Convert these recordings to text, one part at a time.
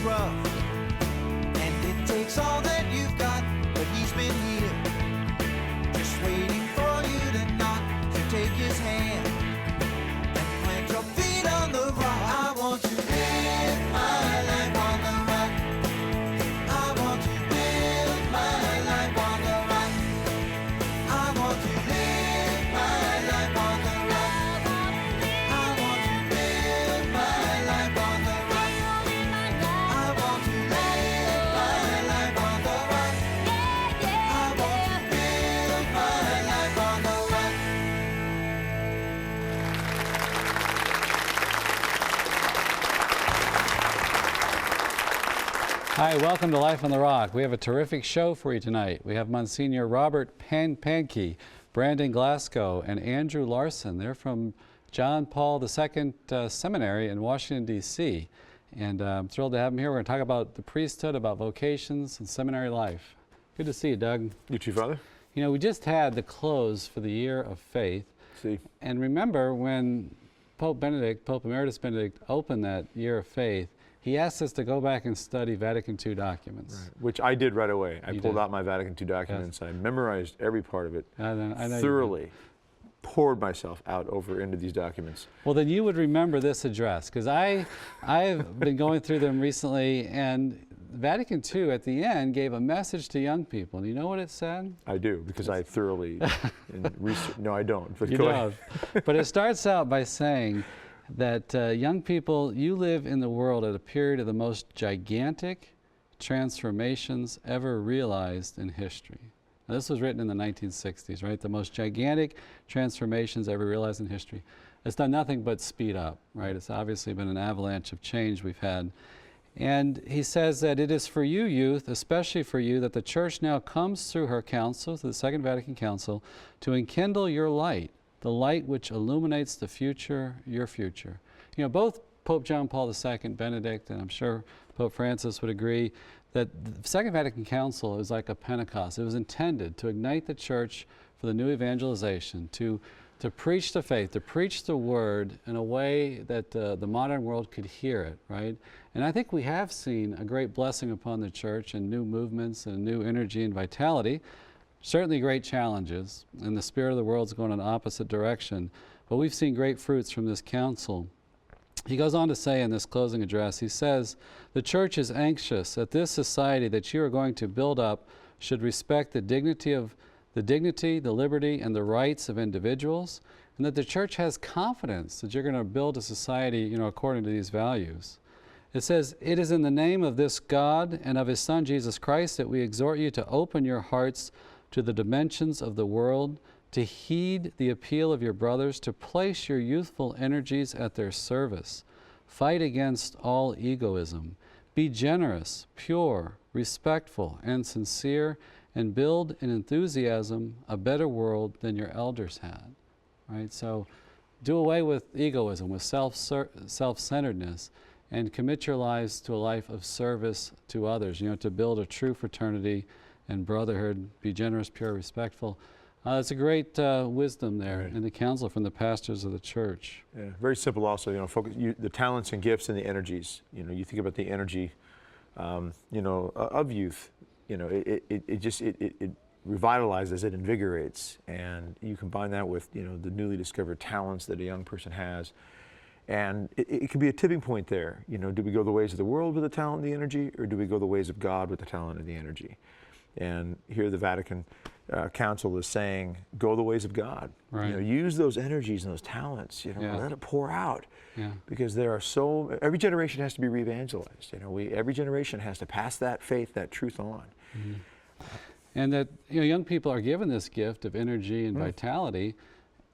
rough, and it takes all that you've got, but he's been here, just waiting for you to knock, to take his hand and plant your feet on the rock. I want to live my life on the rock. I want to live my life on the rock. I want to live my life on the rock. I want to live my life on the rock. I want to live my life on the rock. I want to live my life on the rock. Hi, welcome to Life on the Rock. We have a terrific show for you tonight. We have Msgr Robert Panke, Brandon Glasgow, and Andrew Larson. They're from John Paul II Seminary in Washington, D.C. And I'm thrilled to have them here. We're going to talk about the priesthood, about vocations, and seminary life. Good to see you, Doug. You too, Father. You know, we just had the close for the Year of Faith. See. And remember when Pope Emeritus Benedict opened that Year of Faith, he asked us to go back and study Vatican II documents. Right. Which I did right away. I You pulled did. out my Vatican II documents. I memorized every part of it I know you did. thoroughly. Poured myself out over into these documents. Well, then you would remember this address, because I've been going through them recently, and Vatican II at the end gave a message to young people. Do you know what it said? I do, because I thoroughly no, I don't. But You go ahead. don't. But it starts out by saying that young people, you live in the world at a period of the most gigantic transformations ever realized in history. Now, this was written in the 1960s, right? The most gigantic transformations ever realized in history. It's done nothing but speed up, right? It's obviously been an avalanche of change we've had. And he says that it is for you, youth, especially for you, that the Church now comes through her council, through the Second Vatican Council, to enkindle your light, the light which illuminates the future, your future. You know, both Pope John Paul II, Benedict, and I'm sure Pope Francis would agree that the Second Vatican Council is like a Pentecost. It was intended to ignite the Church for the new evangelization, to preach the faith, to preach the word in a way that the modern world could hear it, right? And I think we have seen a great blessing upon the Church and new movements and new energy and vitality. Certainly great challenges, and the spirit of the world is going in an opposite direction. But we've seen great fruits from this council. He goes on to say in this closing address, he says, the Church is anxious that this society that you are going to build up should respect the dignity, the liberty, and the rights of individuals, and that the Church has confidence that you're going to build a society, you know, according to these values. It says, it is in the name of this God and of His Son, Jesus Christ, that we exhort you to open your hearts to the dimensions of the world, to heed the appeal of your brothers, to place your youthful energies at their service. Fight against all egoism. Be generous, pure, respectful, and sincere, and build in enthusiasm a better world than your elders had. Right? So do away with egoism, with self-centeredness, and commit your lives to a life of service to others, you know, to build a true fraternity and brotherhood. Be generous, pure, respectful. It's a great wisdom there in the council from the pastors of the Church. Yeah, very simple also, you know, focus the talents and gifts and the energies. You know, you think about the energy, you know, of youth. You know, it just revitalizes, it invigorates, and you combine that with, you know, the newly discovered talents that a young person has. And it can be a tipping point there. You know, do we go the ways of the world with the talent and the energy, or do we go the ways of God with the talent and the energy? And here the Vatican Council is saying, go the ways of God. Right. You know, use those energies and those talents, you know, let it pour out. Yeah. Because there are every generation has to be re-evangelized. You know, every generation has to pass that faith, that truth on. Mm-hmm. And that, you know, young people are given this gift of energy and vitality,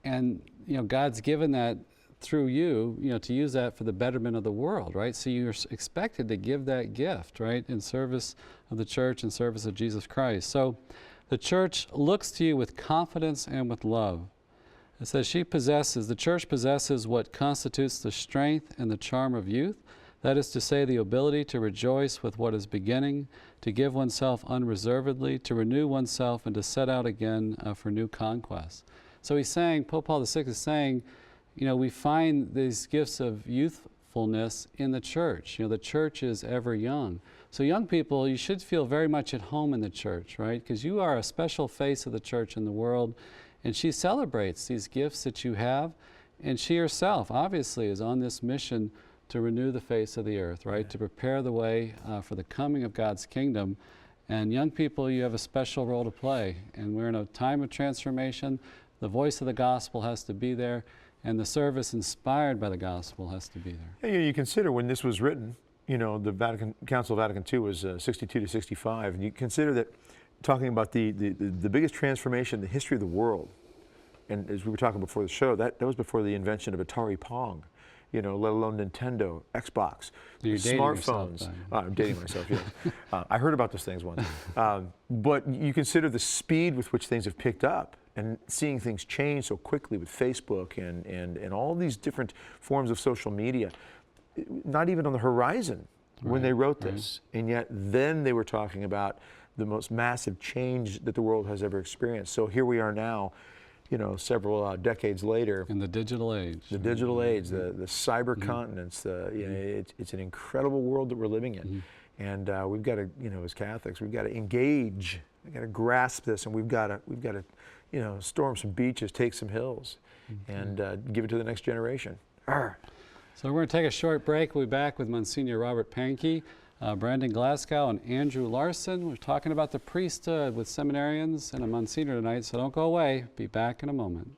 and, you know, God's given that through you, you know, to use that for the betterment of the world, right? So you're expected to give that gift, right, in service of the Church, in service of Jesus Christ. So the Church looks to you with confidence and with love. It says the Church possesses what constitutes the strength and the charm of youth, that is to say, the ability to rejoice with what is beginning, to give oneself unreservedly, to renew oneself, and to set out again for new conquests. So he's saying, Pope Paul VI is saying, you know, we find these gifts of youthfulness in the church. You know, the church is ever young. So young people, you should feel very much at home in the church, right? Because you are a special face of the church in the world, and she celebrates these gifts that you have, and she herself obviously is on this mission to renew the face of the earth, right? To prepare the way for the coming of God's kingdom. And young people, you have a special role to play, and we're in a time of transformation. The voice of the gospel has to be there, and the service inspired by the gospel has to be there. Yeah, you consider when this was written, you know, the Council of Vatican II was 62 to 65, and you consider that talking about the biggest transformation in the history of the world, and as we were talking before the show, that was before the invention of Atari Pong, you know, let alone Nintendo, Xbox, You're dating smartphones. yourself, I'm dating myself, yes. I heard about those things once. But you consider the speed with which things have picked up, and seeing things change so quickly with Facebook and all these different forms of social media, not even on the horizon when they wrote this. And yet then they were talking about the most massive change that the world has ever experienced. So here we are now, you know, several decades later. In the digital age. The digital age, the cyber continents, you know, it's an incredible world that we're living in. And we've got to, you know, as Catholics, we've got to engage, we've got to grasp this, and we've got to, you know, storm some beaches, take some hills, and give it to the next generation. Arr. So we're going to take a short break. We'll be back with Monsignor Robert Panke, Brandon Glasgow, and Andrew Larson. We're talking about the priesthood with seminarians and a Monsignor tonight, so don't go away. Be back in a moment.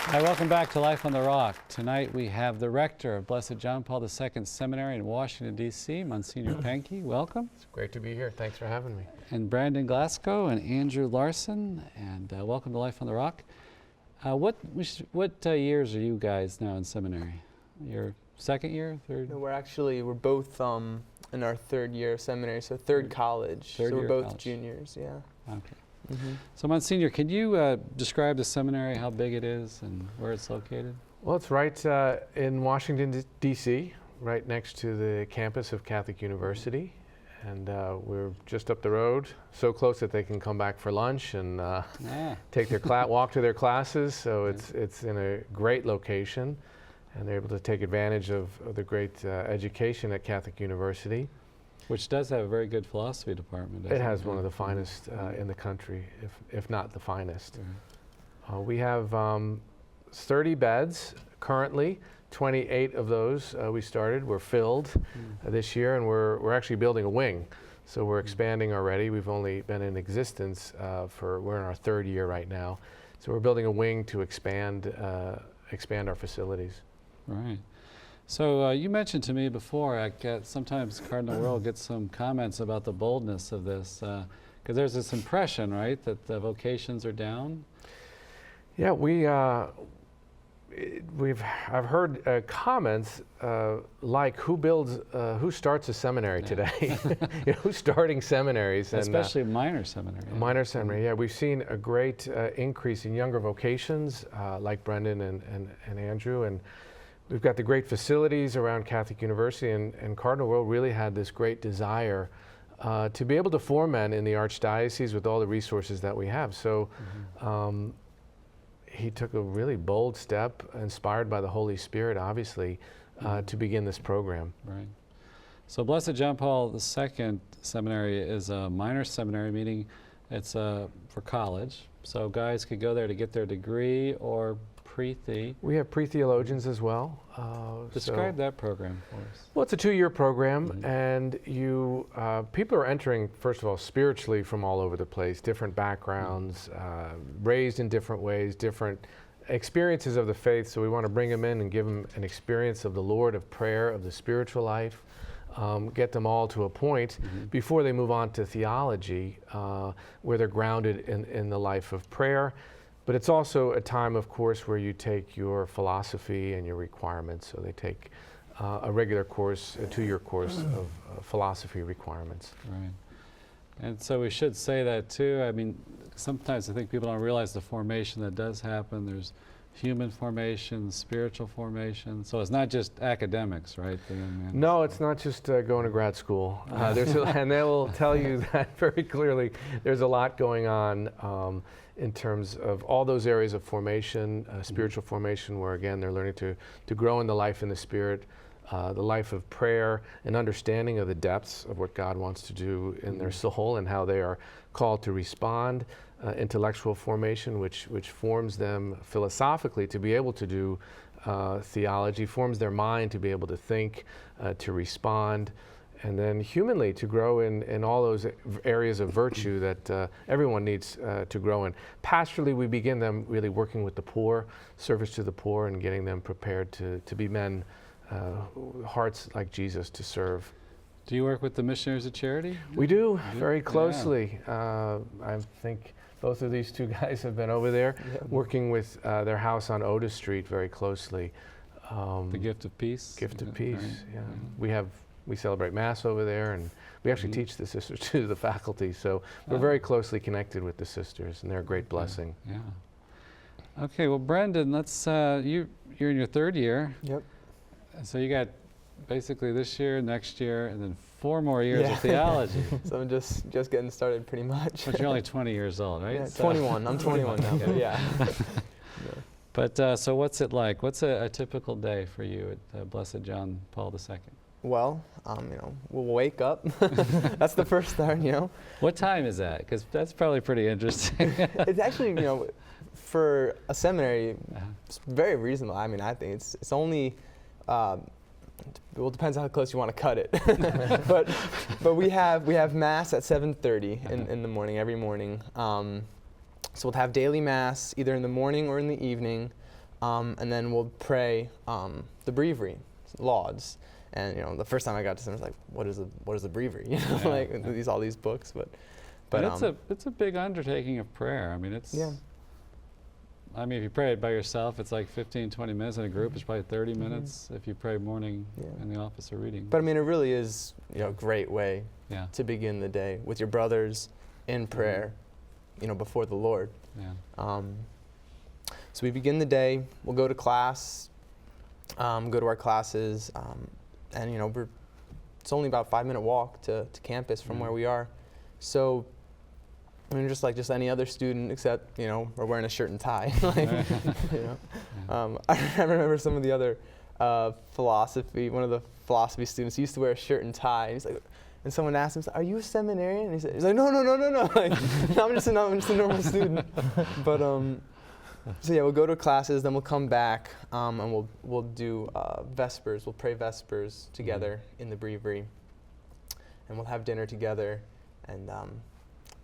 Hi, welcome back to Life on the Rock. Tonight we have the Rector of Blessed John Paul II Seminary in Washington, D.C., Monsignor Panke. Welcome. It's great to be here. Thanks for having me. And Brandon Glasgow and Andrew Larson. And welcome to Life on the Rock. What years are you guys now in seminary? Your second year, third? No, we're both in our third year of seminary, so third college. So we're both juniors, yeah. Okay. So Monsignor, can you describe the seminary, how big it is and where it's located? Well, it's right in Washington, D.C., right next to the campus of Catholic University. And we're just up the road, so close that they can come back for lunch and take their walk to their classes. So it's in a great location, and they're able to take advantage of the great education at Catholic University. Which does have a very good philosophy department. It has one of the finest in the country, if not the finest. We have 30 beds currently. 28 of those we started were filled this year, and we're actually building a wing. So we're expanding already. We've only been in existence we're in our third year right now. So we're building a wing to expand our facilities. Right. So you mentioned to me before, sometimes Cardinal Wuerl gets some comments about the boldness of this, because there's this impression, right, that the vocations are down? Yeah, I've heard comments like, who starts a seminary today? Who's starting seminaries? Especially minor seminary. Minor seminary, yeah. We've seen a great increase in younger vocations, like Brendan and Andrew, and we've got the great facilities around Catholic University, and Cardinal Wuerl really had this great desire to be able to form men in the Archdiocese with all the resources that we have. So he took a really bold step, inspired by the Holy Spirit, obviously, to begin this program. Right. So Blessed John Paul II Seminary is a minor seminary, meaning it's for college. So guys could go there to get their degree or pre-the. We have pre-theologians as well. Describe that program for us. Well, it's a 2-year program, and people are entering, first of all, spiritually from all over the place, different backgrounds, raised in different ways, different experiences of the faith. So we want to bring them in and give them an experience of the Lord, of prayer, of the spiritual life, get them all to a point before they move on to theology, where they're grounded in the life of prayer. But it's also a time, of course, where you take your philosophy and your requirements. So they take a regular course, a 2-year course of philosophy requirements. Right. And so we should say that too. I mean, sometimes I think people don't realize the formation that does happen. There's human formation, spiritual formation. So it's not just academics, right? The young man. No, it's not just going to grad school. And they will tell you that very clearly. There's a lot going on in terms of all those areas of formation, spiritual formation, where again they're learning to grow in the life in the Spirit, the life of prayer, and understanding of the depths of what God wants to do in their soul and how they are called to respond. Intellectual formation, which forms them philosophically to be able to do theology, forms their mind to be able to think, to respond, and then humanly to grow in all those areas of virtue that everyone needs to grow in. Pastorally, we begin them really working with the poor, service to the poor, and getting them prepared to be men, hearts like Jesus to serve. Do you work with the Missionaries of Charity? We do, very closely. I think both of these two guys have been over there working with their house on Otis Street very closely. The Gift of Peace? Gift of Peace, right. yeah. We celebrate Mass over there, and we actually teach the sisters to the faculty, so we're very closely connected with the sisters, and they're a great blessing. Yeah. Okay, well, Brendan, let's, you're in your 3rd year. Yep. So you got basically this year, next year, and then 4 more years of theology. So I'm just getting started pretty much. But you're only 20 years old, right? Yeah, So 21. I'm 21 now. But yeah. But so what's it like? What's a typical day for you at Blessed John Paul II? Well, we'll wake up. That's the first start, What time is that? Because that's probably pretty interesting. It's actually, for a seminary, it's very reasonable. I mean, I think it's only, well, it depends how close you want to cut it. but we have Mass at 7:30 in the morning, every morning. So we'll have daily Mass either in the morning or in the evening, and then we'll pray the breviary, lauds. And the first time I got to seminary, I was like, what is the breviary? All these books, but it's a big undertaking of prayer. I mean, it's I mean, if you pray it by yourself, it's like 15, 20 minutes. In a group, it's probably 30 minutes if you pray morning in the office or reading. But I mean, it really is a great way to begin the day with your brothers in prayer, before the Lord. Yeah. So we begin the day. We'll go to class, go to our classes, and it's only about a 5-minute walk to campus from where we are. So I mean, just like any other student, except we're wearing a shirt and tie. I remember some of the other one of the philosophy students used to wear a shirt and tie. And he's like, and someone asked him, "Are you a seminarian?" And he's like, "No." Like, I'm just a normal student. But so we'll go to classes, then we'll come back, and we'll do Vespers. We'll pray Vespers together in the breviary, and we'll have dinner together, and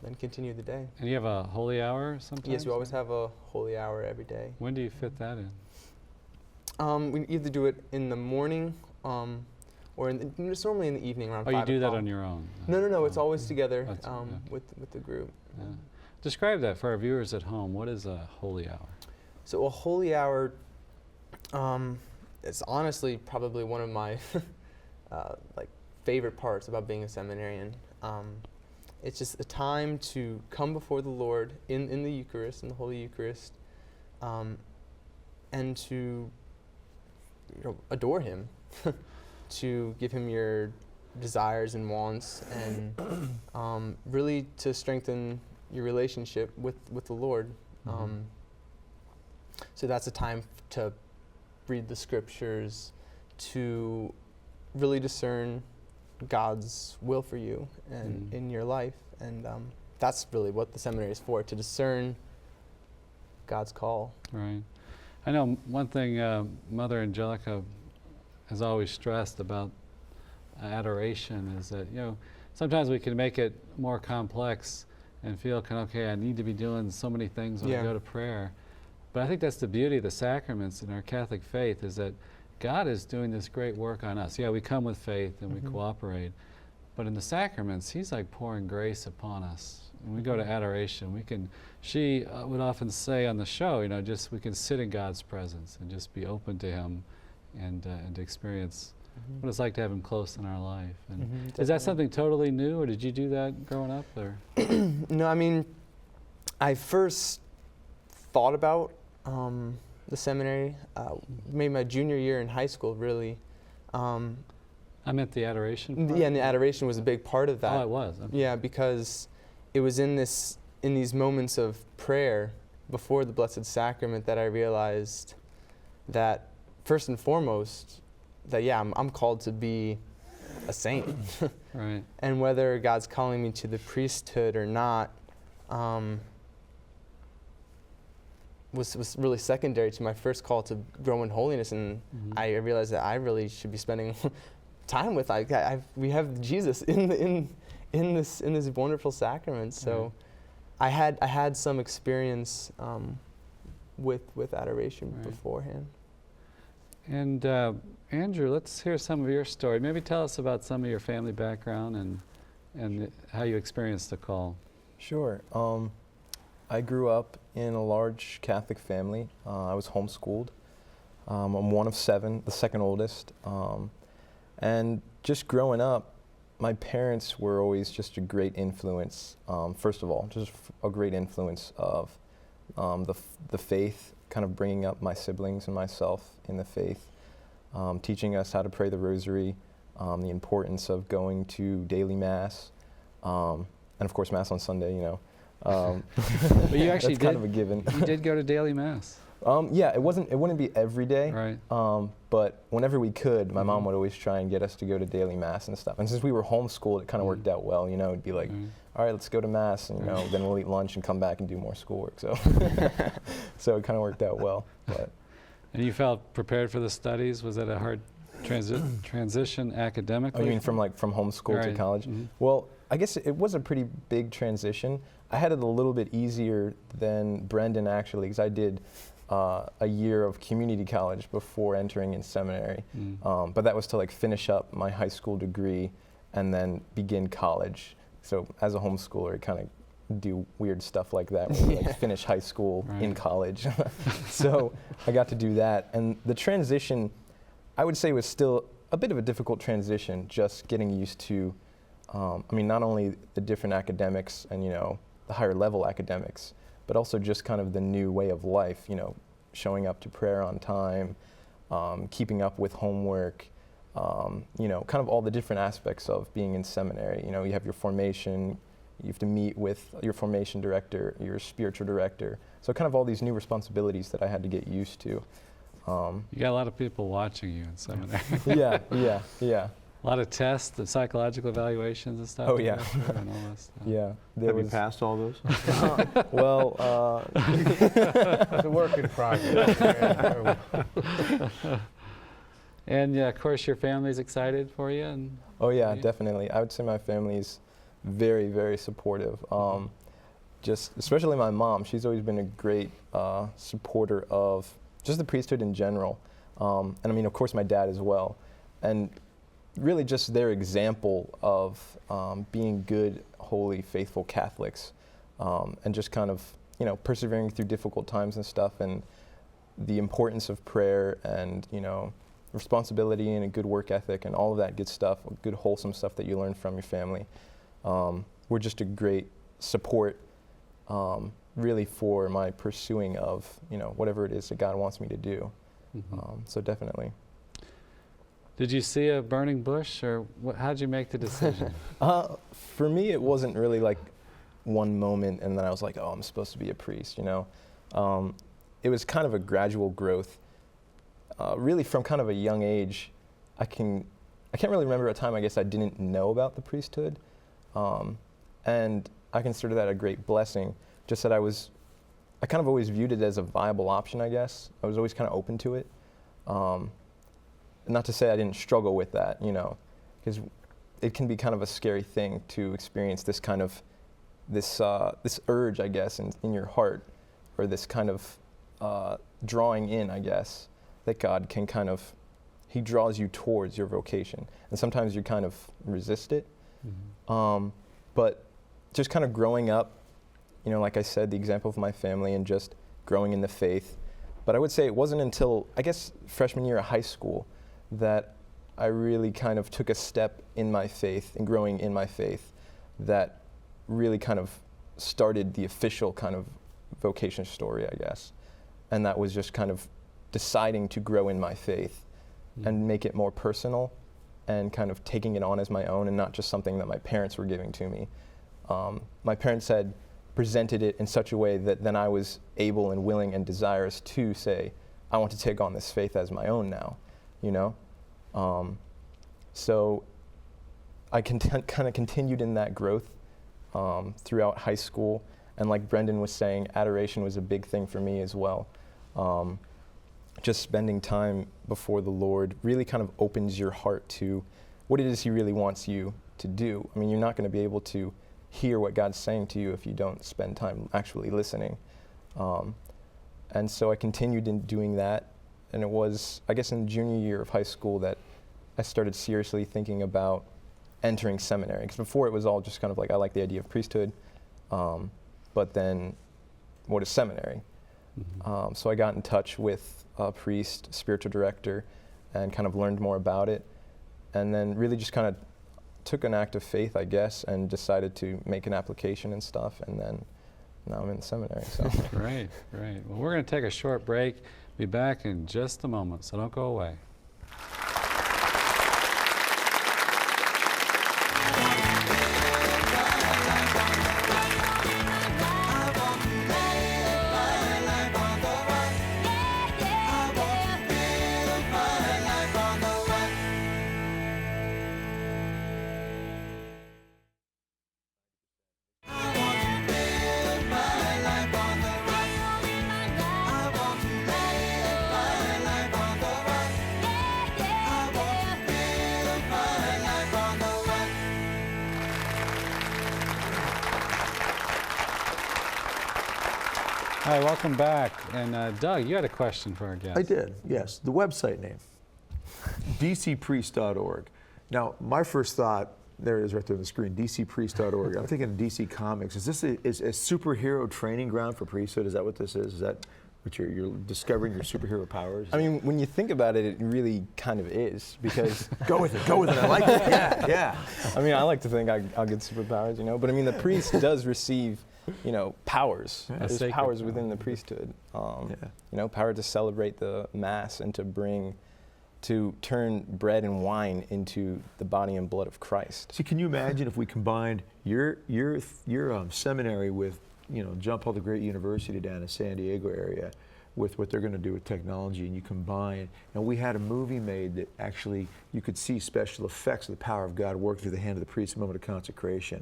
then continue the day. And you have a holy hour sometimes? Yes, we always have a holy hour every day. When do you fit that in? We either do it in the morning, or it's normally in the evening around 5 o'clock. Oh, you do that on your own? No, it's always together with the group. Yeah. Describe that for our viewers at home. What is a holy hour? So a holy hour, it's honestly probably one of my favorite parts about being a seminarian. It's just a time to come before the Lord in the Eucharist, in the Holy Eucharist, and to adore Him, to give Him your desires and wants, and really to strengthen your relationship with the Lord. So that's a time to read the Scriptures, to really discern God's will for you and in your life, and that's really what the seminary is for, to discern God's call. Right. I know one thing Mother Angelica has always stressed about adoration is that sometimes we can make it more complex and feel I need to be doing so many things when I go to prayer. But I think that's the beauty of the sacraments in our Catholic faith, is that God is doing this great work on us. Yeah, we come with faith and we Mhm. cooperate, but in the sacraments, He's like pouring grace upon us. When we go to adoration, we can, she would often say on the show, you know, just we can sit in God's presence and just be open to Him and experience what it's like to have Him close in our life. And Mhm, is that definitely. something totally new, or did you do that growing up? Or No, I mean, I first thought about the seminary maybe my junior year in high school, really. I meant the adoration part? Yeah, and the adoration was a big part of that. Oh, it was. Okay. Yeah, because it was in these moments of prayer before the Blessed Sacrament that I realized that first and foremost, that I'm called to be a saint. Right. And whether God's calling me to the priesthood or not was really secondary to my first call to grow in holiness. And I realized that I really should be spending time with. We have Jesus in this wonderful sacrament. So I had some experience with adoration beforehand. And Andrew, let's hear some of your story. Maybe tell us about some of your family background and how you experienced the call. Sure. I grew up in a large Catholic family. I was homeschooled. I'm one of 7, the second oldest. And just growing up, my parents were always just a great influence. First of all, just a great influence of the faith, kind of bringing up my siblings and myself in the faith, teaching us how to pray the rosary, the importance of going to daily Mass, and of course Mass on Sunday, you know. But you actually that's kind of a given. You did go to daily Mass. Yeah, it wouldn't be every day, Right. but whenever we could, my mom would always try and get us to go to daily Mass and stuff. And since we were homeschooled, it kind of worked out well, you know. It'd be like, all right, let's go to Mass, and you know, then we'll eat lunch and come back and do more schoolwork. So, so it kind of worked out well. But And you felt prepared for the studies? Was that a hard transition academically? oh, you mean from homeschool to Right. college? Mhm. Well, I guess it was a pretty big transition. I had it a little bit easier than Brendan actually, because I did a year of community college before entering in seminary. But that was to like finish up my high school degree and then begin college. So as a homeschooler, I kind of do weird stuff like that, where you like finish high school in college. So I got to do that. And the transition, I would say, was still a bit of a difficult transition, just getting used to, I mean, not only the different academics and, you know, the higher level academics, but also just kind of the new way of life, you know, showing up to prayer on time, keeping up with homework, you know, kind of all the different aspects of being in seminary. You know, you have your formation, you have to meet with your formation director, your spiritual director. So kind of all these new responsibilities that I had to get used to. You got a lot of people watching you in seminary. Yeah. A lot of tests, the psychological evaluations and stuff. Oh, yeah. And all that stuff. Yeah. Have you passed all those? Well, It's a work in progress. And yeah, of course, your family's excited for you. And oh yeah, Yeah. definitely. I would say my family's very, very supportive. Just especially my mom. She's always been a great supporter of just the priesthood in general. And I mean, of course, my dad as well. And really just their example of being good, holy, faithful Catholics, and just kind of, you know, persevering through difficult times and stuff, and the importance of prayer and, you know, responsibility and a good work ethic and all of that good stuff, good wholesome stuff that you learn from your family. We're just a great support, really, for my pursuing of, you know, whatever it is that God wants me to do. So definitely. did you see a burning bush, or how'd you make the decision? For me, it wasn't really like one moment and then I was like, oh, I'm supposed to be a priest, you know. It was kind of a gradual growth. Really from kind of a young age, I can't really remember a time, I guess, I didn't know about the priesthood. And I consider that a great blessing, just that I kind of always viewed it as a viable option, I guess. I was always kind of open to it. Not to say I didn't struggle with that, you know, because it can be kind of a scary thing to experience this kind of, this urge, I guess, in your heart, or this kind of drawing in, I guess, that God can kind of he draws you towards your vocation. And sometimes you kind of resist it. But just kind of growing up, you know, like I said, the example of my family and just growing in the faith. But I would say it wasn't until, I guess, freshman year of high school that I really kind of took a step in my faith and growing in my faith that really kind of started the official kind of vocation story, I guess. And that was just kind of deciding to grow in my faith and make it more personal and kind of taking it on as my own and not just something that my parents were giving to me. My parents had presented it in such a way that then I was able and willing and desirous to say, I want to take on this faith as my own now, you know? So I kind of continued in that growth throughout high school. And like Brendan was saying, adoration was a big thing for me as well. Just spending time before the Lord really kind of opens your heart to what it is he really wants you to do. I mean, you're not going to be able to hear what God's saying to you if you don't spend time actually listening. And so I continued in doing that. And it was, I guess, in junior year of high school that I started seriously thinking about entering seminary. Because before it was all just kind of like, I like the idea of priesthood, but then what is seminary? So I got in touch with a priest, spiritual director, and kind of learned more about it. And then really just kind of took an act of faith, I guess, and decided to make an application and stuff. And then now I'm in the seminary. So. Great, great. Well, we're going to take a short break. Be back in just a moment, so don't go away. Hi, welcome back. And Doug, you had a question for our guest. I did, yes. The website name, dcpriest.org. Now, my first thought, there it is right there on the screen, dcpriest.org. I'm thinking of DC Comics. Is this a superhero training ground for priesthood? Is that what this is? Is that what you're discovering your superhero powers? I mean, when you think about it, it really kind of is, because... Go with it, I like it, yeah. I mean, I like to think I'll get superpowers, you know, but I mean, the priest does receive, you know, powers. There's powers within the priesthood. You know, power to celebrate the Mass and to turn bread and wine into the body and blood of Christ. See, can you imagine if we combined your seminary with, you know, John Paul the Great University down in the San Diego area, with what they're going to do with technology, and you combine, and we had a movie made that actually you could see special effects of the power of God work through the hand of the priest in the moment of consecration,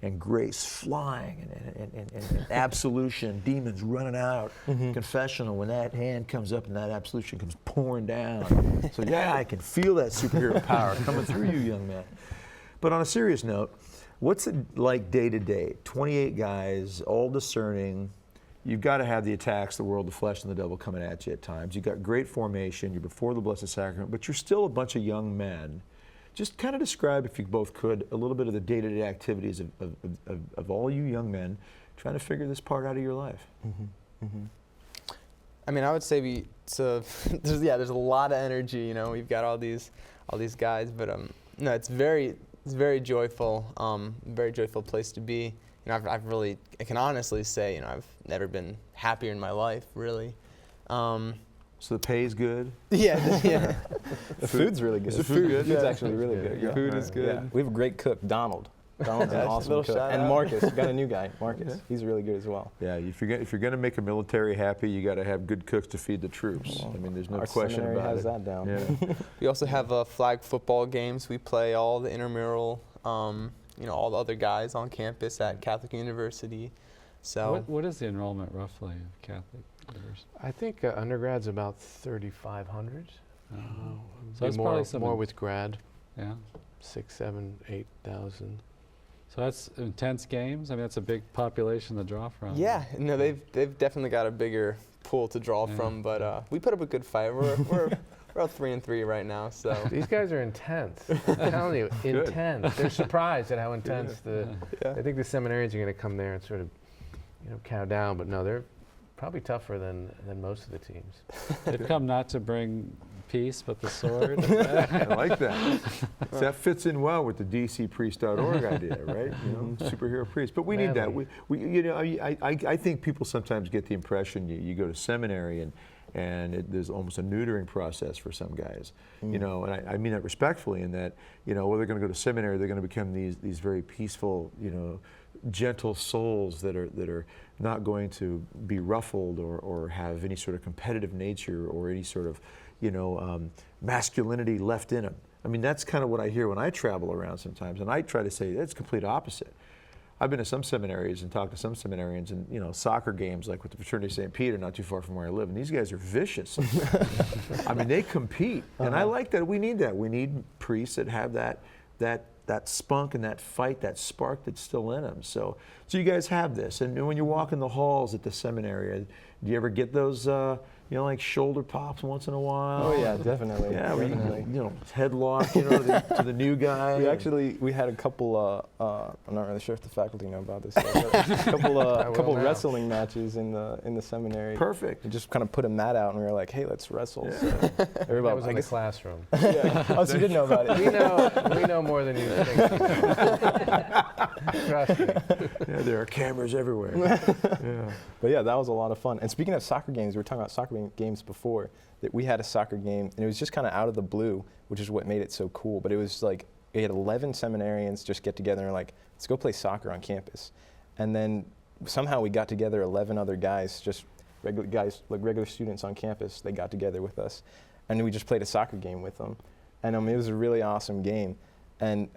and grace flying, and absolution, demons running out, confessional when that hand comes up and that absolution comes pouring down. So yeah, I can feel that superhero power coming through you, young man. But on a serious note, what's it like day to day? 28 guys, all discerning. You've got to have the attacks, the world, the flesh, and the devil coming at you at times. You've got great formation. You're before the Blessed Sacrament, but you're still a bunch of young men. Just kind of describe, if you both could, a little bit of the day-to-day activities of all you young men trying to figure this part out of your life. I mean, I would say there's a lot of energy. You know, we've got all these guys, but no, it's very joyful. Very joyful place to be. You know, I can honestly say, you know, I've never been happier in my life, really. So the pay's good? Yeah. The food's really good. Is the food good? Food's actually really good. Yeah. Food is good. Yeah. We have a great cook, Donald. Donald's an awesome cook. And Marcus, we got a new guy, Marcus. He's really good as well. Yeah, if you're going to make a military happy, you got to have good cooks to feed the troops. I mean, there's no question about it. Our seminary has that down. Yeah. We also have flag football games. We play all the intramural, you know, all the other guys on campus at Catholic University. So what is the enrollment roughly of Catholic University? I think undergrad's about 3,500. So Be that's more, probably some more with grad, Yeah. 6, 7, 8,000. So that's intense games. I mean, that's a big population to draw from. yeah, no, they've definitely got a bigger pool to draw from, but we put up a good fight. We're We're all 3-3 right now, so. These guys are intense. I'm telling you, intense. They're surprised at how intense I think the seminarians are going to come there and sort of, cow down, but no, they're probably tougher than most of the teams. They've come not to bring peace, but the sword. I like that. So that fits in well with the dcpriest.org idea, right? Superhero priest. But we need that. I think people sometimes get the impression you go to seminary and there's almost a neutering process for some guys, and I mean that respectfully, in that, well, they're going to go to seminary, they're going to become these very peaceful, gentle souls that are not going to be ruffled or have any sort of competitive nature or any sort of, masculinity left in them. I mean, that's kind of what I hear when I travel around sometimes, and I try to say that's complete opposite. I've been to some seminaries and talked to some seminarians, and soccer games like with the Fraternity of St. Peter, not too far from where I live, and these guys are vicious. I mean, they compete, and I like that. We need that. We need priests that have that spunk and that fight, that spark that's still in them. So you guys have this, and when you're walking the halls at the seminary, do you ever get those, like shoulder pops once in a while? Oh yeah, definitely. Yeah, definitely. Headlock, to the new guy. We had a couple. I'm not really sure if the faculty know about this, but a couple wrestling matches in the seminary. Perfect. We just kind of put a mat out, and we were like, "Hey, let's wrestle." Yeah. So everybody That was in the classroom. Yeah. Oh, so you didn't know about it? We know more than you think. Trust me. Yeah, there are cameras everywhere. Yeah. But yeah, that was a lot of fun. And speaking of soccer games, we were talking about soccer games before, that we had a soccer game, and it was just kind of out of the blue, which is what made it so cool. But it was like, we had 11 seminarians just get together and like, let's go play soccer on campus. And then somehow we got together 11 other guys, just regular guys, like regular students on campus. They got together with us, and we just played a soccer game with them. And it was a really awesome game. And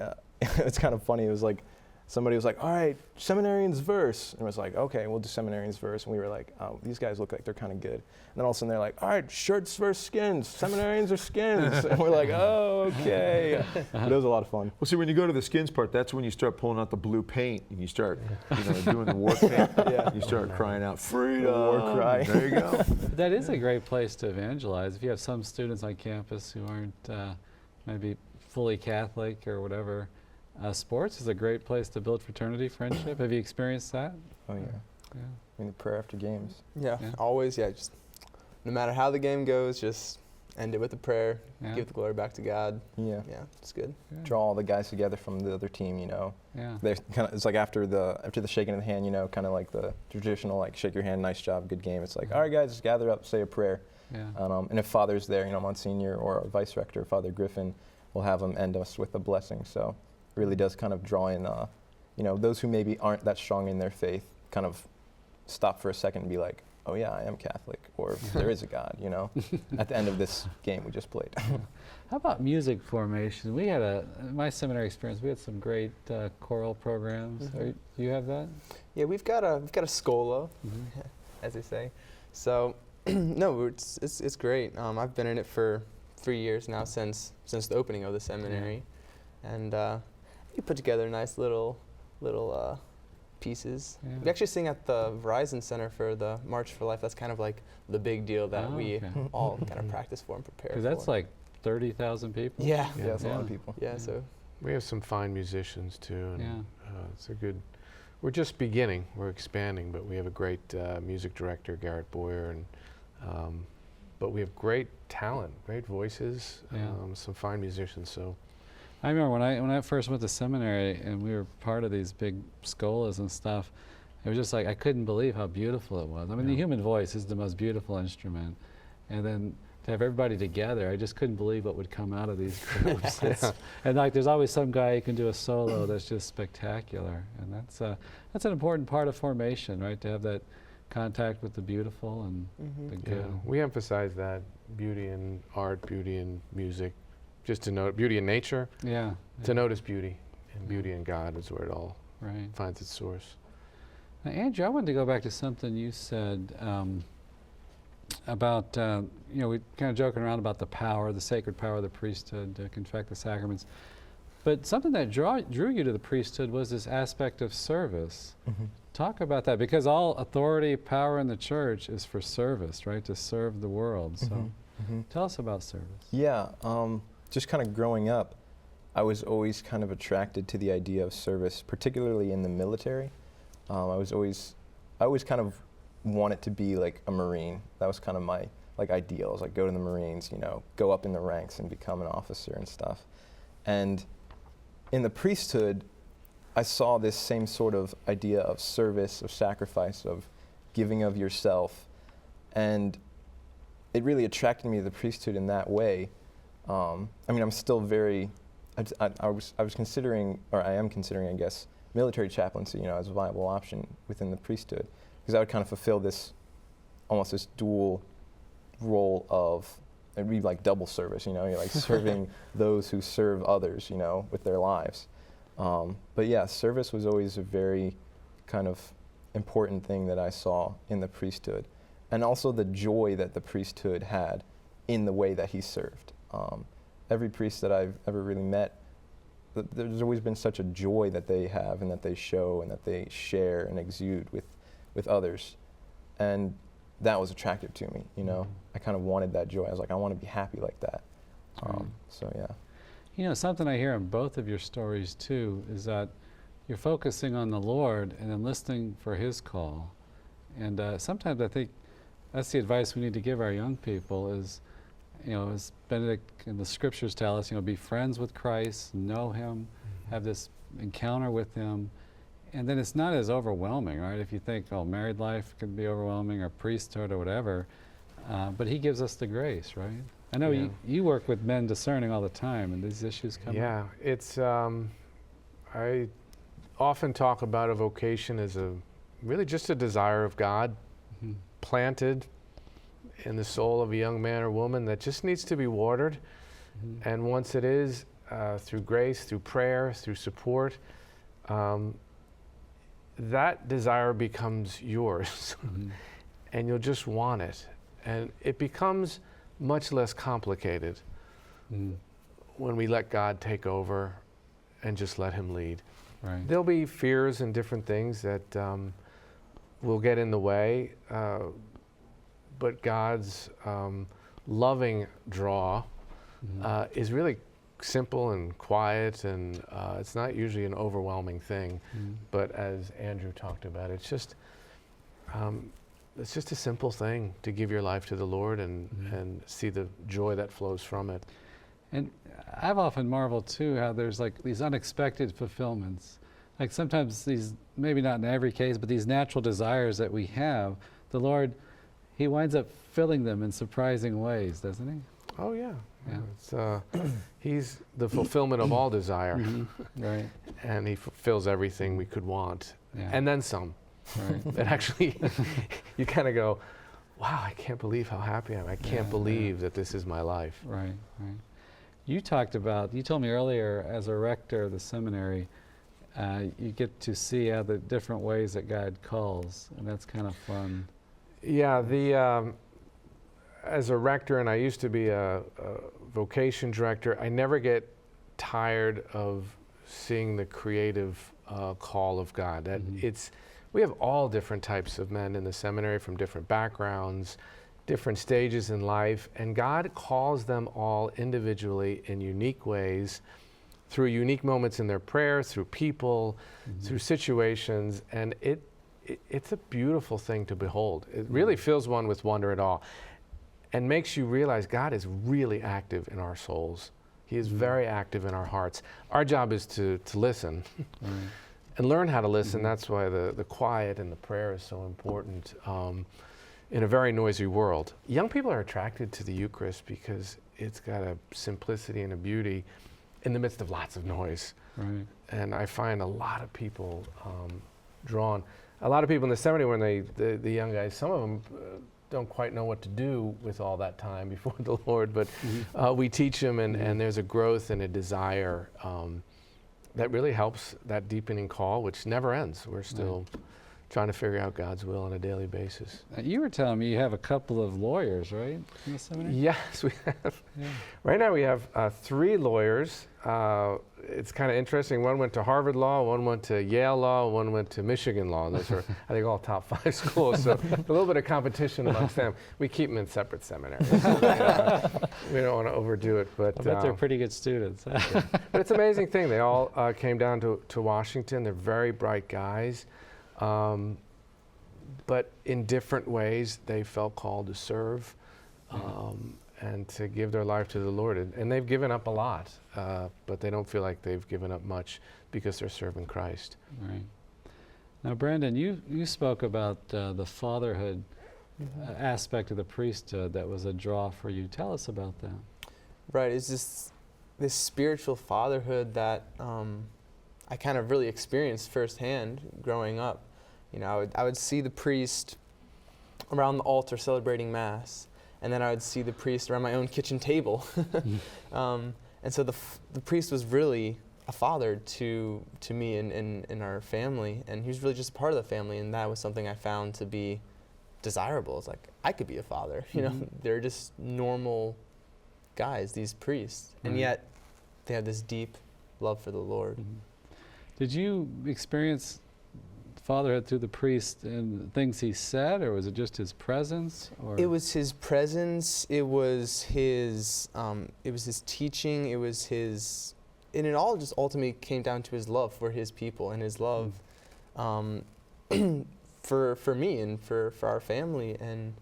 it's kind of funny. It was like, somebody was like, all right, seminarians verse. And it was like, okay, we'll do seminarians verse. And we were like, oh, these guys look like they're kind of good. And then all of a sudden they're like, all right, shirts versus skins. Seminarians are skins. And we're like, oh, okay. But it was a lot of fun. Well, see, when you go to the skins part, that's when you start pulling out the blue paint and you start, doing the war paint. Yeah. You start crying out, freedom. War cry. There you go. That is a great place to evangelize. If you have some students on campus who aren't maybe fully Catholic or whatever, sports is a great place to build fraternity, friendship. Have you experienced that? Oh yeah. Yeah. I mean, prayer after games. Yeah, Yeah. always, just no matter how the game goes, just end it with a prayer, Yeah. give the glory back to God. Yeah. Yeah, it's good. Good. Draw all the guys together from the other team, Yeah. They're kind of, it's like after the shaking of the hand, kind of like the traditional, like, shake your hand, nice job, good game. It's like, all right, guys, just gather up, say a prayer. Yeah. And if Father's there, Monsignor or our Vice Rector, Father Griffin, will have them end us with a blessing. So it really does kind of draw in, those who maybe aren't that strong in their faith, kind of stop for a second and be like, oh yeah, I am Catholic, or there is a God, at the end of this game we just played. How about music formation? We had in my seminary experience, we had some great choral programs. Mhm. Do you have that? Yeah, we've got a scola, Mm-hmm. as they say. So no, it's great. I've been in it for 3 years now, since the opening of the seminary, and we put together nice little pieces. Yeah. We actually sing at the Verizon Center for the March for Life. That's kind of like the big deal that Oh, we okay. all kind of practice for and prepare for. Because that's like 30,000 people. yeah, Yeah, that's a lot of Yeah. people. yeah. So We have some fine musicians too, and Yeah. it's a good. We're just beginning. We're expanding, but we have a great music director, Garrett Boyer, and but we have great talent, great voices, Yeah. some fine musicians. So I remember when I first went to seminary and we were part of these big scholas and stuff, it was just like, I couldn't believe how beautiful it was. I mean, the Yeah. human voice is the most beautiful instrument. And then to have everybody together, I just couldn't believe what would come out of these groups. And like, there's always some guy who can do a solo that's just spectacular. And that's an important part of formation, right? To have that contact with the beautiful and the yeah, good. we emphasize that beauty in art, beauty in music, just to note beauty in nature, Yeah. to notice beauty, and beauty in God is where it all Right. finds its source. Now, Andrew, I wanted to go back to something you said about, we kind of joking around about the power, the sacred power of the priesthood to confect the sacraments. But something that drew you to the priesthood was this aspect of service. Mhm. Talk about that, because all authority, power in the church is for service, right? To serve the world. So, Mhm. Tell us about service. Yeah, just kind of growing up, I was always kind of attracted to the idea of service, particularly in the military. I always kind of wanted to be like a Marine. That was kind of my ideal. I was like, go to the Marines, go up in the ranks and become an officer and stuff. And in the priesthood, I saw this same sort of idea of service, of sacrifice, of giving of yourself. And it really attracted me to the priesthood in that way. I'm still very, I was considering, or I am considering, I guess, military chaplaincy, as a viable option within the priesthood, because I would kind of fulfill this, almost this dual role of, it'd be like double service, you're like serving those who serve others, with their lives. But yeah, service was always a very kind of important thing that I saw in the priesthood, and also the joy that the priesthood had in the way that he served. Every priest that I've ever really met, there's always been such a joy that they have and that they show and that they share and exude with others. And that was attractive to me, I kind of wanted that joy. I was like, I want to be happy like that. So yeah. Something I hear in both of your stories too is that you're focusing on the Lord and then listening for His call. And sometimes I think that's the advice we need to give our young people is, as Benedict and the scriptures tell us, be friends with Christ, know Him, have this encounter with Him. And then it's not as overwhelming, right? If you think, married life could be overwhelming or priesthood or whatever, but He gives us the grace, right? I know you work with men discerning all the time, and these issues come up. Yeah, it's, I often talk about a vocation as really just a desire of God planted in the soul of a young man or woman that just needs to be watered. And once it is, through grace, through prayer, through support, that desire becomes yours. And you'll just want it. And it becomes much less complicated when we let God take over and just let Him lead. Right. There'll be fears and different things that will get in the way, but God's loving draw is really simple and quiet, and it's not usually an overwhelming thing. But as Andrew talked about, it's just a simple thing to give your life to the Lord and see the joy that flows from it. And I've often marveled too how there's like these unexpected fulfillments. Like sometimes these, maybe not in every case, but these natural desires that we have, the Lord, He winds up filling them in surprising ways, doesn't He? Oh yeah. It's, He's the fulfillment of all desire. Right. And He fulfills everything we could want. And then some. Right. That actually, you kind of go, wow, I can't believe how happy I am. I can't believe that this is my life. Right, right. You told me earlier, as a rector of the seminary, you get to see how the different ways that God calls, and that's kind of fun. Yeah, as a rector, and I used to be a vocation director, I never get tired of seeing the creative call of God. That we have all different types of men in the seminary from different backgrounds, different stages in life, and God calls them all individually in unique ways, through unique moments in their prayer, through people, through situations, and it's a beautiful thing to behold. It really fills one with wonder at all, and makes you realize God is really active in our souls. He is very active in our hearts. Our job is to listen. And learn how to listen. That's why the quiet and the prayer is so important in a very noisy world. Young people are attracted to the Eucharist because it's got a simplicity and a beauty in the midst of lots of noise. Right. And I find a lot of people drawn. A lot of people in the seminary, when the young guys, some of them don't quite know what to do with all that time before the Lord, but we teach them, and there's a growth and a desire that really helps that deepening call, which never ends. We're still trying to figure out God's will on a daily basis. You were telling me you have a couple of lawyers, right, in the seminary? Yes, we have. Yeah. Right now we have 3 lawyers. It's kind of interesting. One went to Harvard Law, one went to Yale Law, one went to Michigan Law. Those are, I think, all top 5 schools. So a little bit of competition amongst them. We keep them in separate seminaries. So we don't want to overdo it. But I bet they're pretty good students. but it's an amazing thing. They all came down to Washington. They're very bright guys. But in different ways, they felt called to serve and to give their life to the Lord. And they've given up a lot, but they don't feel like they've given up much because they're serving Christ. Right. Now, Brandon, you spoke about the fatherhood aspect of the priesthood that was a draw for you. Tell us about that. Right, it's just this spiritual fatherhood that I kind of really experienced firsthand growing up. You know, I would see the priest around the altar celebrating Mass, and then I would see the priest around my own kitchen table. And so the priest was really a father to me and our family, and he was really just a part of the family, and that was something I found to be desirable. It's like, I could be a father, you know? They're just normal guys, these priests, and yet they have this deep love for the Lord. Did you experience fatherhood through the priest and things he said, or was it just his presence? Or? It was his presence. It was his teaching. It was his, and it all just ultimately came down to his love for his people and his love for me and for our family. And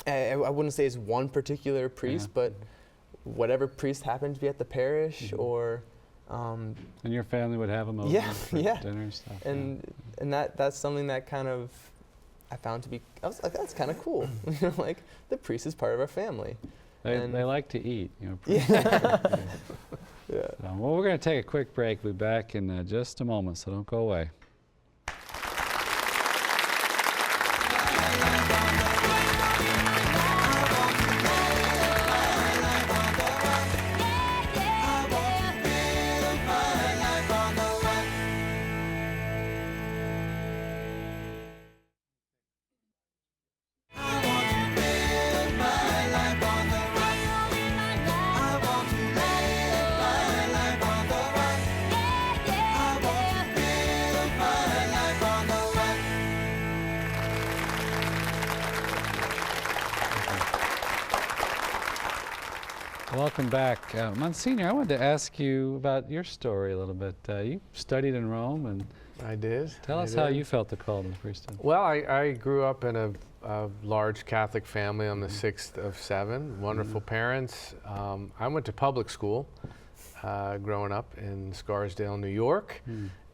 I wouldn't say it's one particular priest, but whatever priest happened to be at the parish or. And your family would have them over for dinner and stuff. And that's something that kind of I found to be, I was like, that's kind of cool. You know, like the priest is part of our family. They like to eat, you know. Yeah. Well, we're going to take a quick break. We'll be back in just a moment, so don't go away. Welcome back. Monsignor, I wanted to ask you about your story a little bit. You studied in Rome, and I did. Tell us how you felt the call to the priesthood. Well, I grew up in a large Catholic family. I'm the 6th of 7. Wonderful parents. I went to public school growing up in Scarsdale, New York.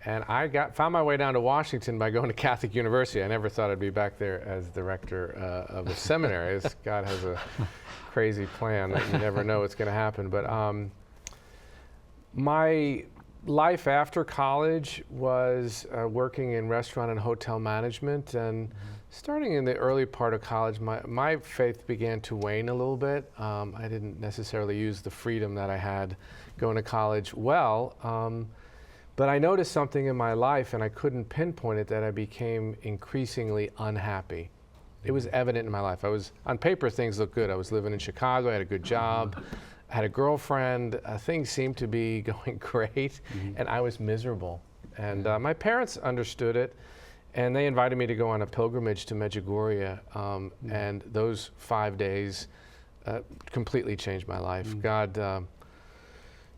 And I found my way down to Washington by going to Catholic University. I never thought I'd be back there as the rector of a seminary. God has a crazy plan that you never know what's going to happen. But my life after college was working in restaurant and hotel management. And starting in the early part of college, my faith began to wane a little bit. I didn't necessarily use the freedom that I had going to college well. But I noticed something in my life, and I couldn't pinpoint it, that I became increasingly unhappy. It was evident in my life. On paper, things looked good. I was living in Chicago, I had a good job, I had a girlfriend, things seemed to be going great, and I was miserable. And my parents understood it, and they invited me to go on a pilgrimage to Medjugorje, and those 5 days completely changed my life. God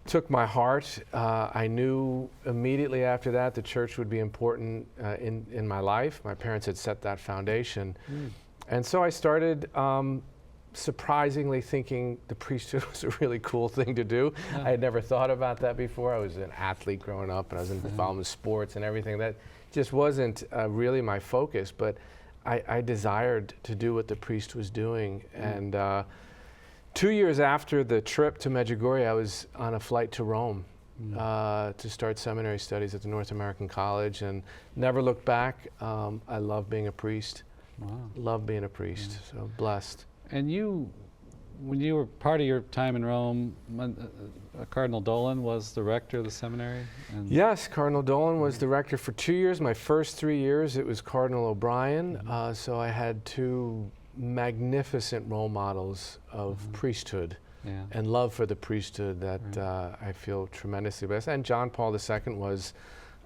took my heart. I knew immediately after that the church would be important in my life. My parents had set that foundation. And so I started surprisingly thinking the priesthood was a really cool thing to do. I had never thought about that before. I was an athlete growing up, and I was involved in sports and everything. That just wasn't really my focus, but I desired to do what the priest was doing. And 2 years after the trip to Medjugorje, I was on a flight to Rome to start seminary studies at the North American College, and never looked back. I love being a priest. Wow. Love being a priest, so blessed. And you when you were part of your time in Rome, Cardinal Dolan was the rector of the seminary? And Yes, Cardinal Dolan was the rector for 2 years. My first 3 years, it was Cardinal O'Brien. So I had two magnificent role models of priesthood yeah. and love for the priesthood that I feel tremendously blessed. And John Paul II was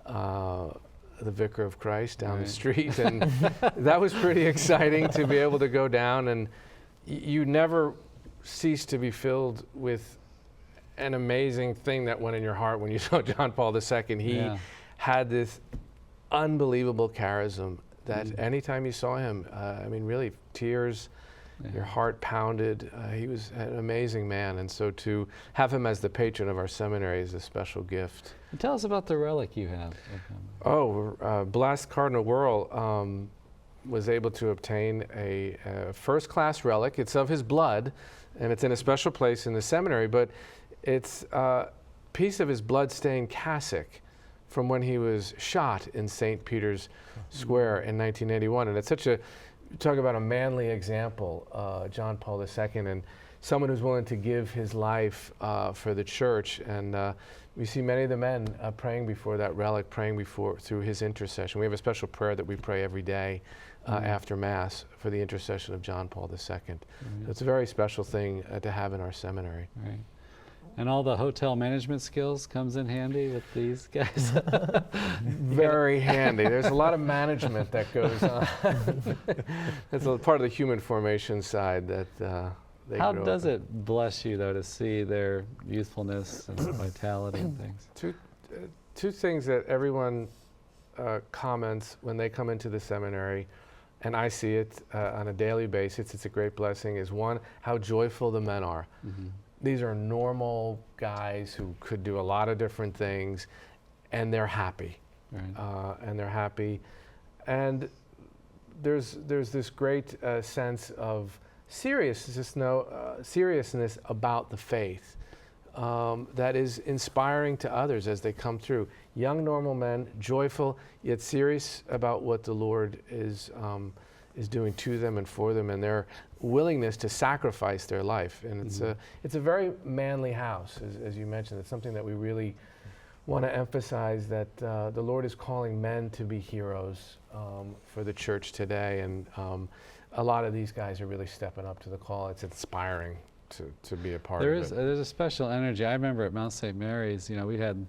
the Vicar of Christ down the street, and that was pretty exciting to be able to go down, and you never cease to be filled with an amazing thing that went in your heart when you saw John Paul II. He had this unbelievable charism that anytime you saw him, I mean, really, tears, your heart pounded. He was an amazing man, and so to have him as the patron of our seminary is a special gift. And tell us about the relic you have of him. Oh, blessed Cardinal Wuerl was able to obtain a first-class relic. It's of his blood, and it's in a special place in the seminary, but it's a piece of his blood-stained cassock from when he was shot in St. Peter's Square in 1981. And it's such a, talk about a manly example, John Paul II, and someone who's willing to give his life for the church. And we see many of the men praying before that relic, praying through his intercession. We have a special prayer that we pray every day after Mass for the intercession of John Paul II. So it's a very special thing to have in our seminary. Right. And all the hotel management skills comes in handy with these guys. Very handy. There's a lot of management that goes on. That's a part of the human formation side that they How grow does up in. it bless you, though, to see their youthfulness and vitality and things? Two things that everyone comments when they come into the seminary, and I see it on a daily basis, it's a great blessing, is one, how joyful the men are. These are normal guys who could do a lot of different things, and they're happy. Right. And they're happy. And there's this great sense of seriousness about the faith that is inspiring to others as they come through. Young, normal men, joyful, yet serious about what the Lord is doing to them and for them, and their willingness to sacrifice their life. And it's a very manly house, as you mentioned. It's something that we really want to emphasize, that the Lord is calling men to be heroes for the church today, and a lot of these guys are really stepping up to the call. It's inspiring to be a part of it. There's a special energy. I remember at Mount St. Mary's, we had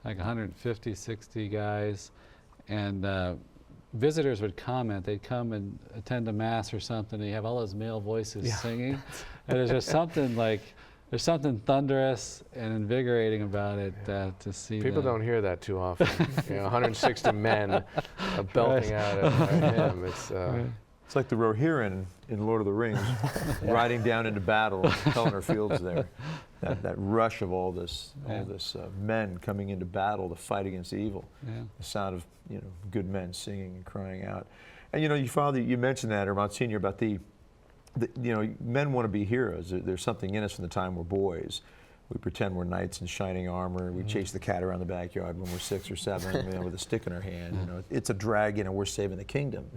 like 150, 60 guys, and visitors would comment. They'd come and attend a Mass or something, and you have all those male voices singing. And there's just something there's something thunderous and invigorating about it to see. People don't hear that too often. 160 men belting out at him. It's like the Rohirrim in Lord of the Rings, riding down into battle, Pelennor Fields there. That rush of all this men coming into battle to fight against evil. The sound of good men singing and crying out. And you Father, you mentioned that, or Monsignor, about the men want to be heroes. There's something in us from the time we're boys. We pretend we're knights in shining armor. We chase the cat around the backyard when we're 6 or 7 with a stick in our hand. It's a dragon and we're saving the kingdom.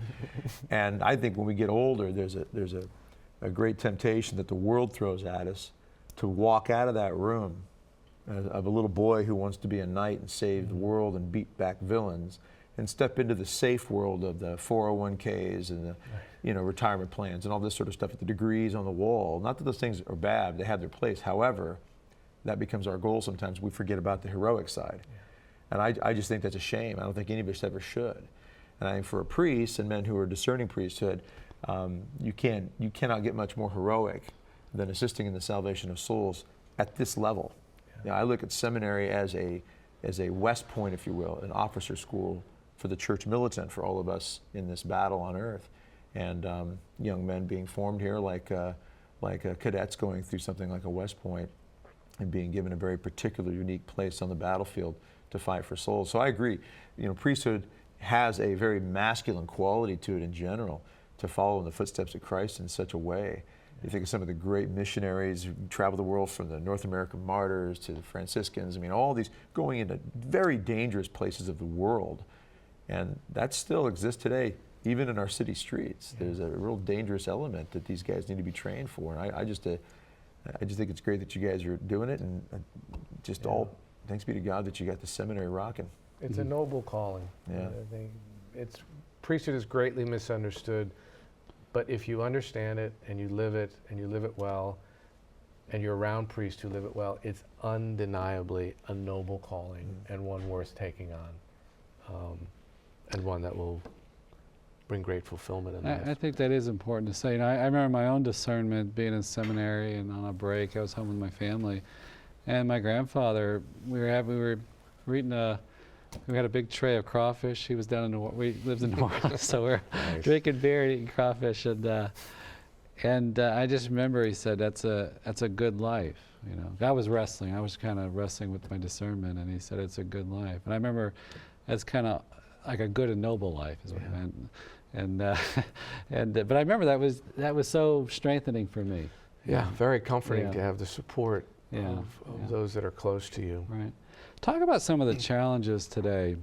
And I think when we get older, there's a great temptation that the world throws at us to walk out of that room of a little boy who wants to be a knight and save the world and beat back villains, and step into the safe world of the 401ks and the retirement plans and all this sort of stuff, with the degrees on the wall. Not that those things are bad, they have their place. However, that becomes our goal sometimes. We forget about the heroic side. And I just think that's a shame. I don't think any of us ever should. And I think for a priest and men who are discerning priesthood, you cannot get much more heroic than assisting in the salvation of souls at this level. I look at seminary as a West Point, if you will, an officer school for the church militant, for all of us in this battle on earth. And young men being formed here like cadets going through something like a West Point, and being given a very particular, unique place on the battlefield to fight for souls. So I agree. Priesthood has a very masculine quality to it in general, to follow in the footsteps of Christ in such a way. You think of some of the great missionaries who travel the world, from the North American martyrs to the Franciscans. All these going into very dangerous places of the world. And that still exists today, even in our city streets. There's a real dangerous element that these guys need to be trained for. And I just I just think it's great that you guys are doing it, and just all thanks be to God that you got the seminary rocking. It's a noble calling. Yeah. Priesthood is greatly misunderstood, but if you understand it and you live it well, and you're around priests who live it well, it's undeniably a noble calling and one worth taking on, and one that will bring great fulfillment in life. I think that is important to say. You know, I remember my own discernment being in seminary and on a break. I was home with my family, and my grandfather. We were eating we had a big tray of crawfish. He was down in we lived in New Orleans, so we're drinking beer and eating crawfish, and I just remember he said, "That's a good life." You know, I was wrestling. I was kind of wrestling with my discernment, and he said, "It's a good life." And I remember that's kind of like a good and noble life is what he meant. But I remember that was so strengthening for me. Yeah, very comforting to have the support Yeah. of those that are close to you. Right. Talk about some of the challenges today,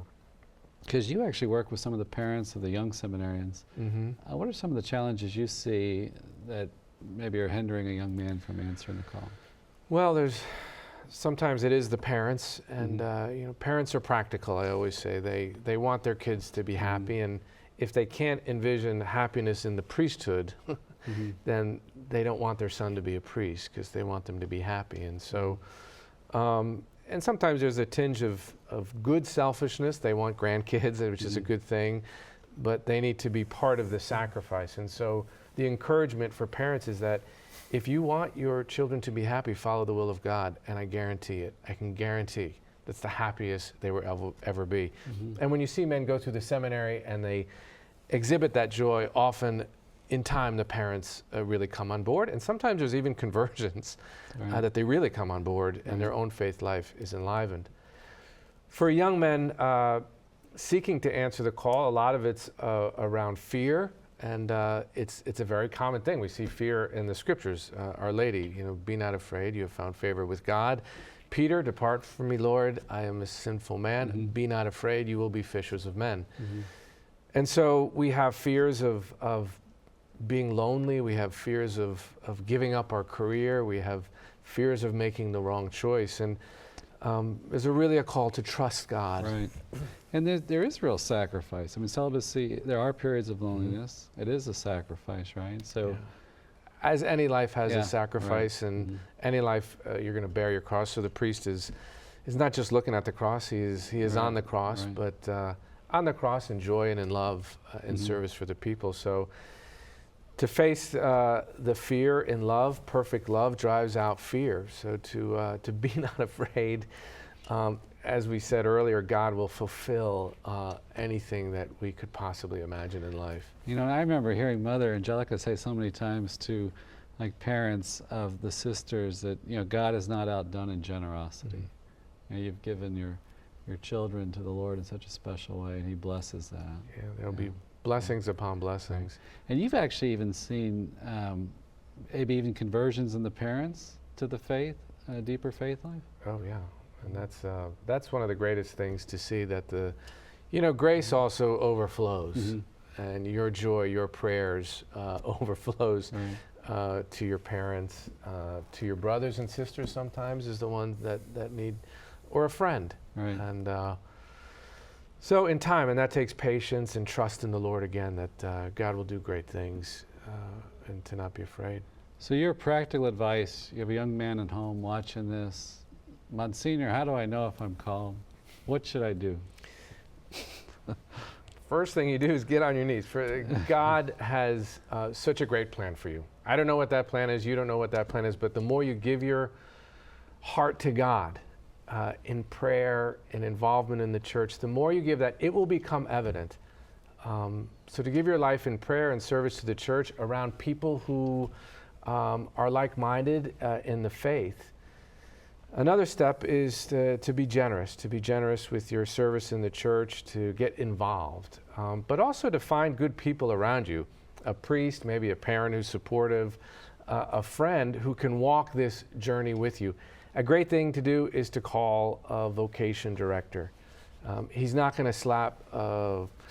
because you actually work with some of the parents of the young seminarians. Mm-hmm. What are some of the challenges you see that maybe are hindering a young man from answering the call? Well, sometimes it is the parents, and parents are practical. I always say they want their kids to be happy, and if they can't envision happiness in the priesthood, then they don't want their son to be a priest because they want them to be happy. And so, and sometimes there's a tinge of good selfishness. They want grandkids, which is a good thing, but they need to be part of the sacrifice. And so the encouragement for parents is that if you want your children to be happy, follow the will of God, and I guarantee it. I can guarantee that's the happiest they will ever be. And when you see men go through the seminary and they exhibit that joy, often in time the parents really come on board, and sometimes there's even conversions that they really come on board and their own faith life is enlivened. For young men seeking to answer the call, a lot of it's around fear, and it's a very common thing. We see fear in the scriptures. Our Lady, be not afraid, you have found favor with God. Peter, depart from me, Lord, I am a sinful man. Be not afraid, you will be fishers of men. And so we have fears of being lonely. We have fears of giving up our career. We have fears of making the wrong choice. And there's really a call to trust God. Right. And there is real sacrifice. I mean, celibacy, there are periods of loneliness. It is a sacrifice, right? So, as any life has a sacrifice, and any life you're going to bear your cross. So the priest is not just looking at the cross, he is on the cross, but on the cross in joy and in love, in service for the people. So to face the fear in love, perfect love drives out fear. So to be not afraid, as we said earlier, God will fulfill anything that we could possibly imagine in life. I remember hearing Mother Angelica say so many times to parents of the sisters that, God is not outdone in generosity. You've given your children to the Lord in such a special way, and He blesses that. Yeah, there'll be blessings upon blessings. And you've actually even seen maybe even conversions in the parents to the faith, a deeper faith life? Oh, yeah. And that's one of the greatest things to see, that grace also overflows, and your joy, your prayers overflows to your parents, to your brothers and sisters sometimes is the ones that need, or a friend. Right. And so in time, and that takes patience and trust in the Lord again, that God will do great things, and to not be afraid. So your practical advice, you have a young man at home watching this. Monsignor, how do I know if I'm called? What should I do? First thing you do is get on your knees. God has such a great plan for you. I don't know what that plan is. You don't know what that plan is. But the more you give your heart to God in prayer and involvement in the church, the more you give that, it will become evident. So to give your life in prayer and service to the church around people who are like-minded in the faith. Another step is to be generous with your service in the church, to get involved, but also to find good people around you, a priest, maybe a parent who's supportive, a friend who can walk this journey with you. A great thing to do is to call a vocation director. He's not going to slap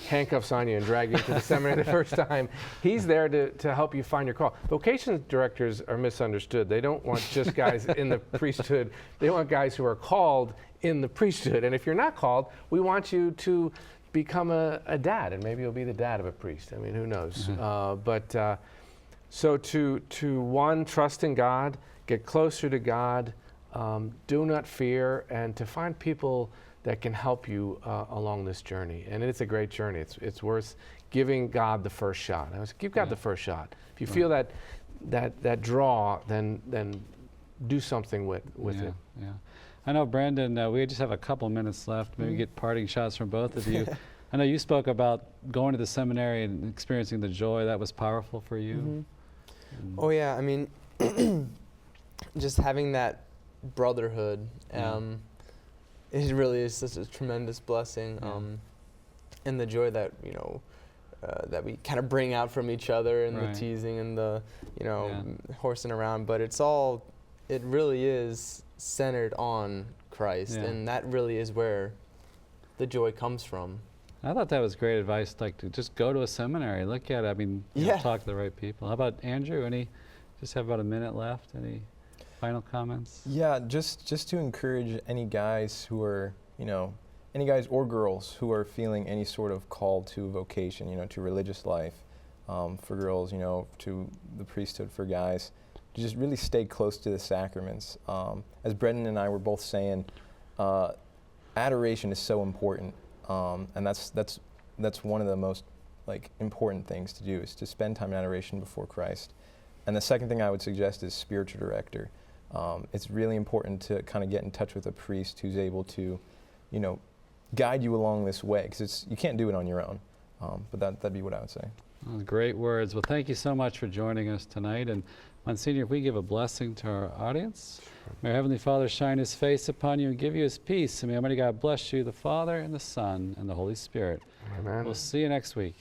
handcuffs on you and drag you into the seminary the first time. He's there to help you find your call. Vocation directors are misunderstood. They don't want just guys in the priesthood. They want guys who are called in the priesthood. And if you're not called, we want you to become a dad, and maybe you'll be the dad of a priest. I mean, who knows? So to one, trust in God, get closer to God, do not fear, and to find people that can help you along this journey. And it's a great journey. It's worth giving God the first shot. I was, give God the first shot. If you feel that draw, then do something with it. Yeah. I know, Brandon, we just have a couple minutes left. Maybe get parting shots from both of you. I know you spoke about going to the seminary and experiencing the joy. That was powerful for you. Oh yeah, I mean, just having that brotherhood, it really is such a tremendous blessing, and the joy that that we kind of bring out from each other, and the teasing and the horsing around. But it really is centered on Christ, and that really is where the joy comes from. I thought that was great advice, like to just go to a seminary, look at it. I mean, talk to the right people. How about Andrew? Just have about a minute left. Any final comments? Yeah, just to encourage any guys who are, any guys or girls who are feeling any sort of call to vocation, to religious life, for girls, to the priesthood for guys, to just really stay close to the sacraments. As Brendan and I were both saying, adoration is so important, and that's one of the most important things to do, is to spend time in adoration before Christ. And the second thing I would suggest is spiritual director. It's really important to kind of get in touch with a priest who's able to, guide you along this way, because you can't do it on your own. But that'd be what I would say. Well, great words. Well, thank you so much for joining us tonight. And Monsignor, if we give a blessing to our audience. May our Heavenly Father shine His face upon you and give you His peace. And may Almighty God bless you, the Father and the Son and the Holy Spirit. Amen. We'll see you next week.